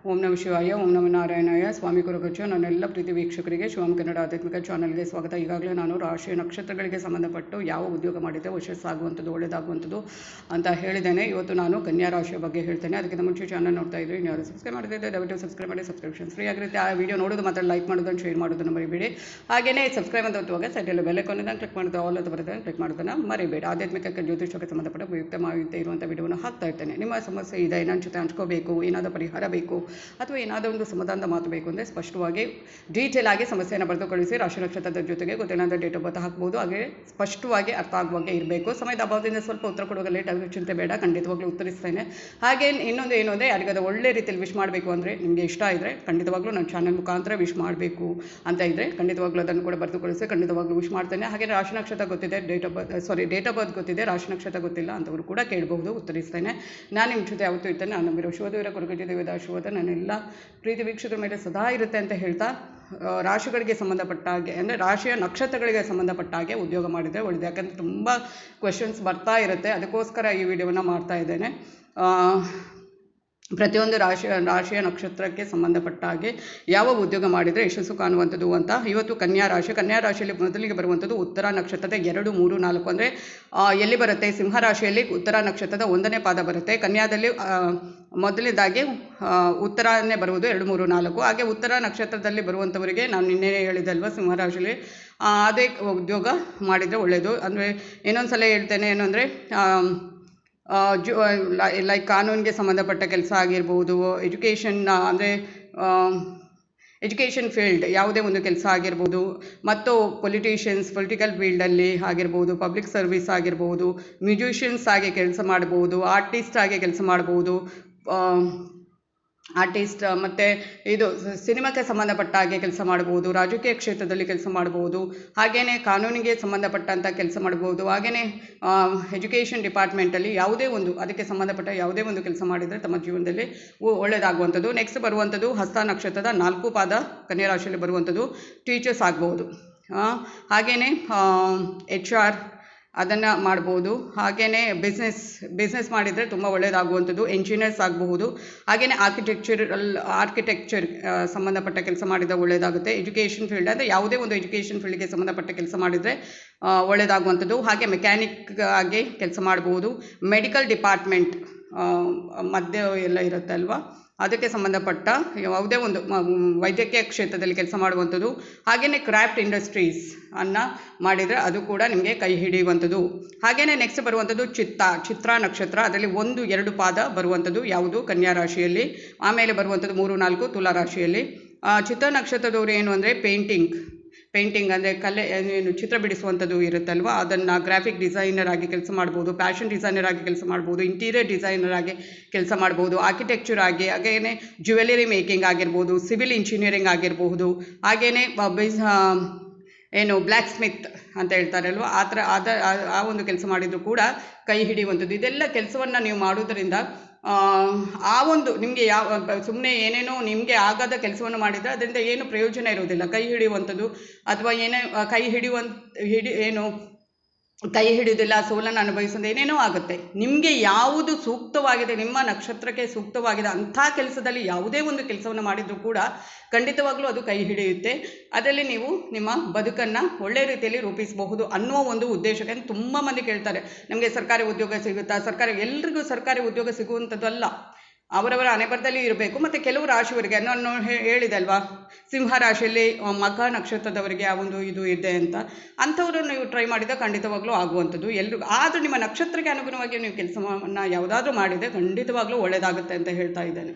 ಓಂ ನಮ ಶಿವಾಯ, ಓಂ ನಮ ನಾರಾಯಣಾಯ. ಸ್ವಾಮಿ ಕುರುಗಚ್ಚು. ನನ್ನೆಲ್ಲ ಪ್ರೀತಿ ವೀಕ್ಷಕರಿಗೆ ಶಿವಂ ಕನ್ನಡ ಆಧ್ಯಾತ್ಮಿಕ ಚಾನಲ್ಗೆ ಸ್ವಾಗತ. ಈಗಾಗಲೇ ನಾನು ರಾಶಿ ನಕ್ಷತ್ರಗಳಿಗೆ ಸಂಬಂಧಪಟ್ಟು ಯಾವ ಉದ್ಯೋಗ ಮಾಡಿದರೆ ಯಶಸ್ಸಾಗುವಂಥದ್ದು, ಒಳ್ಳೆಯದಾಗುವಂಥದ್ದು ಅಂತ ಹೇಳಿದ್ದೇನೆ. ಇವತ್ತು ನಾನು ಕನ್ಯಾ ರಾಶಿಯ ಬಗ್ಗೆ ಹೇಳ್ತೇನೆ. ಅದಕ್ಕಿಂತ ಮುಂಚೆ ಚಾನಲ್ ನೋಡ್ತಾ ಇದ್ರಿ, ಯಾರು ಸಬ್ಸ್ಕ್ರೈಬ್ ಮಾಡಿದ್ರೆ ದಯವಿಟ್ಟು ಸಬ್ಸ್ಕ್ರೈಬ್ ಮಾಡಿ. ಸಬ್ಸ್ಕ್ರಿಪ್ಷನ್ ಫ್ರೀ ಆಗಿರುತ್ತೆ. ಆ ವಿಡಿಯೋ ನೋಡೋದು ಮಾತ್ರ ಲೈಕ್ ಮಾಡೋದನ್ನು, ಶೇರ್ ಮಾಡೋದನ್ನು ಮರಿಬೇಡಿ. ಹಾಗೆಯೇ ಸಬ್ಸ್ಕ್ರೈಬ್ ಅಂತ ಒತ್ತುವಾಗ ಸೈಡಲ್ಲಿ ಬೆಲ್ ಐಕಾನ್ ಕ್ಲಿಕ್ ಮಾಡಿದ್ರೆ ಆಲ್ ಅಂತ ಬರುತ್ತೆ, ಕ್ಲಿಕ್ ಮಾಡೋದನ್ನು ಮರಿಬೇಡಿ. ಆಧ್ಯಾತ್ಮಿಕ ಜ್ಯೋತಿಷಕ್ಕೆ ಸಂಬಂಧಪಟ್ಟ ಉಪಯುಕ್ತ ಮಾಹಿತಿ ಇರುವಂಥ ವಿಡಿಯೋನ ಹಾಕ್ತಾ ಇರ್ತೇನೆ. ನಿಮ್ಮ ಸಮಸ್ಯೆ ಇದೆ, ನನ್ನ ಜೊತೆ ಹಂಚ್ಕೋಬೇಕು, ಏನಾದರೂ ಪರಿಹಾರ ಬೇಕು ಅಥವಾ ಏನಾದರೂ ಒಂದು ಸಮಾಧಾನದ ಮಾತು ಬೇಕು ಅಂದರೆ ಸ್ಪಷ್ಟವಾಗಿ ಡೀಟೇಲ್ ಆಗಿ ಸಮಸ್ಯೆಯನ್ನು ಬರೆದು ಕಳಿಸಿ. ರಾಶಿ ನಕ್ಷತ್ರದ ಜೊತೆಗೆ ಗೊತ್ತಿಲ್ಲದ ಡೇಟ್ ಆಫ್ ಬರ್ತ್ ಹಾಕ್ಬೋದು. ಹಾಗೆ ಸ್ಪಷ್ಟವಾಗಿ ಅರ್ಥ ಆಗುವಾಗೆ ಇರಬೇಕು. ಸಮಯದ ಅಭಾವದಿಂದ ಸ್ವಲ್ಪ ಉತ್ತರ ಕೊಡುವಾಗ ಲೇಟ್ ಆಗಿ ಚಿಂತೆ ಬೇಡ, ಖಂಡಿತವಾಗ್ಲೂ ಉತ್ತರಿಸ್ತೇನೆ. ಹಾಗೆ ಇನ್ನೊಂದು ಏನು ಅಂದರೆ, ಯಾರಿಗಾದ ಒಳ್ಳೆ ರೀತಿಯಲ್ಲಿ ವಿಶ್ ಮಾಡಬೇಕು ಅಂದರೆ, ನಿಮಗೆ ಇಷ್ಟ ಇದ್ದರೆ ಖಂಡಿತವಾಗ್ಲೂ ನನ್ನ ಚಾನಲ್ ಮುಖಾಂತರ ವಿಶ್ ಮಾಡಬೇಕು ಅಂತ ಇದ್ದರೆ ಖಂಡಿತವಾಗ್ಲೂ ಅದನ್ನು ಕೂಡ ಬರೆದು ಕಳಿಸಿ, ಖಂಡಿತವಾಗ್ಲೂ ವಿಶ್ ಮಾಡ್ತೇನೆ. ಹಾಗೆ ರಾಶಿ ನಕ್ಷತ್ರ ಗೊತ್ತಿದೆ, ಡೇಟ್ ಆಫ್ ಬರ್ತ್ ಗೊತ್ತಿದೆ, ರಾಶಿ ನಕ್ಷತ್ರ ಗೊತ್ತಿಲ್ಲ ಅಂತವರು ಕೂಡ ಕೇಳಬಹುದು, ಉತ್ತರಿಸ್ತೇನೆ. ನಾನು ನಿಮ್ಮ ಜೊತೆ ಯಾವತ್ತೂ ಇರ್ತೇನೆ. ನಾನು ನಂಬಿರೋ ಶುಭದೇವರ ಕೊರಗಜ ದೇವದ ಆಶೀರ್ವಾದ ನನ್ನೆಲ್ಲ ಪ್ರೀತಿ ವೀಕ್ಷಕರ ಮೇಲೆ ಸದಾ ಇರುತ್ತೆ ಅಂತ ಹೇಳ್ತಾ, ರಾಶಿಗಳಿಗೆ ಸಂಬಂಧಪಟ್ಟ ಹಾಗೆ ಅಂದರೆ ರಾಶಿಯ ನಕ್ಷತ್ರಗಳಿಗೆ ಸಂಬಂಧಪಟ್ಟ ಹಾಗೆ ಉದ್ಯೋಗ ಮಾಡಿದರೆ ಒಳ್ಳೆಯದು. ಯಾಕಂದರೆ ತುಂಬ ಕ್ವೆಶನ್ಸ್ ಬರ್ತಾ ಇರುತ್ತೆ, ಅದಕ್ಕೋಸ್ಕರ ಈ ವಿಡಿಯೋನ ಮಾಡ್ತಾ ಇದ್ದೇನೆ. ಪ್ರತಿಯೊಂದು ರಾಶಿಯ ನಕ್ಷತ್ರಕ್ಕೆ ಸಂಬಂಧಪಟ್ಟ ಹಾಗೆ ಯಾವ ಉದ್ಯೋಗ ಮಾಡಿದರೆ ಯಶಸ್ಸು ಕಾಣುವಂಥದ್ದು ಅಂತ. ಇವತ್ತು ಕನ್ಯಾ ರಾಶಿಯಲ್ಲಿ ಮೊದಲಿಗೆ ಬರುವಂಥದ್ದು ಉತ್ತರ ನಕ್ಷತ್ರದ 2, 3, 4 ಅಂದರೆ ಎಲ್ಲಿ ಬರುತ್ತೆ? ಸಿಂಹ ರಾಶಿಯಲ್ಲಿ ಉತ್ತರ ನಕ್ಷತ್ರದ 1ನೇ ಪಾದ ಬರುತ್ತೆ. ಕನ್ಯಾದಲ್ಲಿ ಮೊದಲನೇದಾಗಿ ಉತ್ತರನೇ ಬರುವುದು 2, 3, 4. ಹಾಗೆ ಉತ್ತರ ನಕ್ಷತ್ರದಲ್ಲಿ ಬರುವಂಥವರಿಗೆ ನಾನು ನಿನ್ನೆ ಹೇಳಿದಲ್ವ, ಸಿಂಹ ರಾಶಿಯಲ್ಲಿ ಅದೇ ಉದ್ಯೋಗ ಮಾಡಿದರೆ ಒಳ್ಳೆಯದು. ಅಂದರೆ ಇನ್ನೊಂದು ಸಲ ಹೇಳ್ತೇನೆ, ಏನು ಅಂದರೆ ಲೈಕ್ ಕಾನೂನಿಗೆ ಸಂಬಂಧಪಟ್ಟ ಕೆಲಸ ಆಗಿರ್ಬೋದು, ಎಜುಕೇಷನ್ ಅಂದರೆ ಎಜುಕೇಷನ್ ಫೀಲ್ಡ್ ಯಾವುದೇ ಒಂದು ಕೆಲಸ ಆಗಿರ್ಬೋದು, ಮತ್ತು ಪೊಲಿಟಿಕಲ್ ಫೀಲ್ಡಲ್ಲಿ ಆಗಿರ್ಬೋದು, ಪಬ್ಲಿಕ್ ಸರ್ವಿಸ್ ಆಗಿರ್ಬೋದು, ಮ್ಯೂಸಿಷಿಯನ್ಸ್ ಆಗಿ ಕೆಲಸ ಮಾಡ್ಬೋದು, ಆರ್ಟಿಸ್ಟ್ ಆಗಿ ಕೆಲಸ ಮಾಡ್ಬೋದು, ಮತ್ತು ಇದು ಸಿನಿಮಾಕ್ಕೆ ಸಂಬಂಧಪಟ್ಟ ಹಾಗೆ ಕೆಲಸ ಮಾಡ್ಬೋದು, ರಾಜಕೀಯ ಕ್ಷೇತ್ರದಲ್ಲಿ ಕೆಲಸ ಮಾಡ್ಬೋದು, ಹಾಗೆಯೇ ಕಾನೂನಿಗೆ ಸಂಬಂಧಪಟ್ಟಂಥ ಕೆಲಸ ಮಾಡ್ಬೋದು, ಹಾಗೆಯೇ ಎಜುಕೇಷನ್ ಡಿಪಾರ್ಟ್ಮೆಂಟಲ್ಲಿ ಯಾವುದೇ ಒಂದು ಅದಕ್ಕೆ ಸಂಬಂಧಪಟ್ಟ ಯಾವುದೇ ಒಂದು ಕೆಲಸ ಮಾಡಿದರೆ ತಮ್ಮ ಜೀವನದಲ್ಲಿ ಒಳ್ಳೆಯದಾಗುವಂಥದ್ದು. ನೆಕ್ಸ್ಟ್ ಬರುವಂಥದ್ದು ಹಸ್ತ ನಕ್ಷತ್ರದ 4 ಪಾದ ಕನ್ಯಾ ರಾಶಿಯಲ್ಲಿ ಬರುವಂಥದ್ದು ಟೀಚರ್ಸ್ ಆಗ್ಬೋದು. ಹಾಗೆಯೇ HR ಅದನ್ನು ಮಾಡ್ಬೋದು. ಹಾಗೆಯೇ ಬಿಸ್ನೆಸ್ ಮಾಡಿದರೆ ತುಂಬ ಒಳ್ಳೆಯದಾಗುವಂಥದ್ದು. ಎಂಜಿನಿಯರ್ಸ್ ಆಗಬಹುದು. ಹಾಗೆಯೇ ಆರ್ಕಿಟೆಕ್ಚರ್ ಸಂಬಂಧಪಟ್ಟ ಕೆಲಸ ಮಾಡಿದರೆ ಒಳ್ಳೆಯದಾಗುತ್ತೆ. ಎಜುಕೇಷನ್ ಫೀಲ್ಡ್ ಅಂದರೆ ಯಾವುದೇ ಒಂದು ಎಜುಕೇಷನ್ ಫೀಲ್ಡ್ಗೆ ಸಂಬಂಧಪಟ್ಟ ಕೆಲಸ ಮಾಡಿದರೆ ಒಳ್ಳೆಯದಾಗುವಂಥದ್ದು. ಹಾಗೆ ಮೆಕ್ಯಾನಿಕ್ ಆಗಿ ಕೆಲಸ ಮಾಡ್ಬೋದು. ಮೆಡಿಕಲ್ ಡಿಪಾರ್ಟ್ಮೆಂಟ್ ಮಧ್ಯೆ ಎಲ್ಲ ಇರುತ್ತೆ ಅಲ್ವಾ, ಅದಕ್ಕೆ ಸಂಬಂಧಪಟ್ಟ ಯಾವುದೇ ಒಂದು ವೈದ್ಯಕೀಯ ಕ್ಷೇತ್ರದಲ್ಲಿ ಕೆಲಸ ಮಾಡುವಂಥದ್ದು. ಹಾಗೆಯೇ ಕ್ರಾಫ್ಟ್ ಇಂಡಸ್ಟ್ರೀಸ್ ಅನ್ನು ಮಾಡಿದರೆ ಅದು ಕೂಡ ನಿಮಗೆ ಕೈ ಹಿಡಿಯುವಂಥದ್ದು. ಹಾಗೆಯೇ ನೆಕ್ಸ್ಟ್ ಬರುವಂಥದ್ದು ಚಿತ್ರ ನಕ್ಷತ್ರ, ಅದರಲ್ಲಿ 1, 2 ಪಾದ ಬರುವಂಥದ್ದು ಯಾವುದು? ಕನ್ಯಾ ರಾಶಿಯಲ್ಲಿ. ಆಮೇಲೆ ಬರುವಂಥದ್ದು 3, 4 ತುಲಾ ರಾಶಿಯಲ್ಲಿ. ಚಿತ್ರ ನಕ್ಷತ್ರದವರು ಏನು ಅಂದರೆ ಪೇಂಟಿಂಗ್ ಅಂದರೆ ಏನು ಚಿತ್ರ ಬಿಡಿಸುವಂಥದ್ದು ಇರುತ್ತಲ್ವ, ಅದನ್ನು ಗ್ರಾಫಿಕ್ ಡಿಸೈನರ್ ಆಗಿ ಕೆಲಸ ಮಾಡ್ಬೋದು, ಫ್ಯಾಷನ್ ಡಿಸೈನರ್ ಆಗಿ ಕೆಲಸ ಮಾಡ್ಬೋದು, ಇಂಟೀರಿಯರ್ ಡಿಸೈನರ್ ಆಗಿ ಕೆಲಸ ಮಾಡ್ಬೋದು, ಆರ್ಕಿಟೆಕ್ಚರ್ ಆಗಿ, ಹಾಗೆಯೇ ಜ್ಯುವೆಲರಿ ಮೇಕಿಂಗ್ ಆಗಿರ್ಬೋದು, ಸಿವಿಲ್ ಇಂಜಿನಿಯರಿಂಗ್ ಆಗಿರಬಹುದು, ಹಾಗೆಯೇ ಏನು ಬ್ಲ್ಯಾಕ್ ಸ್ಮಿತ್ ಅಂತ ಹೇಳ್ತಾರಲ್ವ, ಆ ಒಂದು ಕೆಲಸ ಮಾಡಿದರೂ ಕೂಡ ಕೈ ಹಿಡಿಯುವಂಥದ್ದು. ಇದೆಲ್ಲ ಕೆಲಸವನ್ನು ನೀವು ಮಾಡೋದರಿಂದ ಆ ಒಂದು ನಿಮಗೆ ಸುಮ್ಮನೆ ಏನೇನೋ ನಿಮಗೆ ಆಗದ ಕೆಲಸವನ್ನು ಮಾಡಿದರೆ ಅದರಿಂದ ಏನು ಪ್ರಯೋಜನ ಇರೋದಿಲ್ಲ. ಕೈ ಹಿಡಿಯುವಂಥದ್ದು ಅಥವಾ ಕೈ ಹಿಡಿಯೋದಿಲ್ಲ, ಸೋಲನ್ನು ಅನುಭವಿಸೋದು, ಏನೇನೋ ಆಗುತ್ತೆ. ನಿಮಗೆ ಯಾವುದು ಸೂಕ್ತವಾಗಿದೆ, ನಿಮ್ಮ ನಕ್ಷತ್ರಕ್ಕೆ ಸೂಕ್ತವಾಗಿದೆ ಅಂಥ ಕೆಲಸದಲ್ಲಿ ಯಾವುದೇ ಒಂದು ಕೆಲಸವನ್ನು ಮಾಡಿದರೂ ಕೂಡ ಖಂಡಿತವಾಗ್ಲೂ ಅದು ಕೈ ಹಿಡಿಯುತ್ತೆ. ಅದರಲ್ಲಿ ನೀವು ನಿಮ್ಮ ಬದುಕನ್ನು ಒಳ್ಳೆಯ ರೀತಿಯಲ್ಲಿ ರೂಪಿಸಬಹುದು ಅನ್ನುವ ಒಂದು ಉದ್ದೇಶಕ್ಕೆ. ತುಂಬ ಮಂದಿ ಕೇಳ್ತಾರೆ, ನಮಗೆ ಸರ್ಕಾರಿ ಉದ್ಯೋಗ ಸಿಗುತ್ತಾ? ಎಲ್ರಿಗೂ ಸರ್ಕಾರಿ ಉದ್ಯೋಗ ಸಿಗುವಂಥದ್ದಲ್ಲ, ಅವರವರ ಹಣೆಬರದಲ್ಲಿ ಇರಬೇಕು. ಮತ್ತು ಕೆಲವು ರಾಶಿಯವರಿಗೆ ನಾನು ಹೇಳಿದಲ್ವಾ, ಸಿಂಹ ರಾಶಿಯಲ್ಲಿ ಮಖ ನಕ್ಷತ್ರದವರಿಗೆ ಆ ಒಂದು ಇದು ಇದೆ ಅಂತ, ಅಂಥವರು ನೀವು ಟ್ರೈ ಮಾಡಿದರೆ ಖಂಡಿತವಾಗ್ಲೂ ಆಗುವಂಥದ್ದು ಎಲ್ರಿಗೂ. ಆದರೂ ನಿಮ್ಮ ನಕ್ಷತ್ರಕ್ಕೆ ಅನುಗುಣವಾಗಿ ನೀವು ಕೆಲಸವನ್ನು ಯಾವುದಾದ್ರೂ ಮಾಡಿದರೆ ಖಂಡಿತವಾಗ್ಲೂ ಒಳ್ಳೆಯದಾಗುತ್ತೆ ಅಂತ ಹೇಳ್ತಾ ಇದ್ದೇನೆ.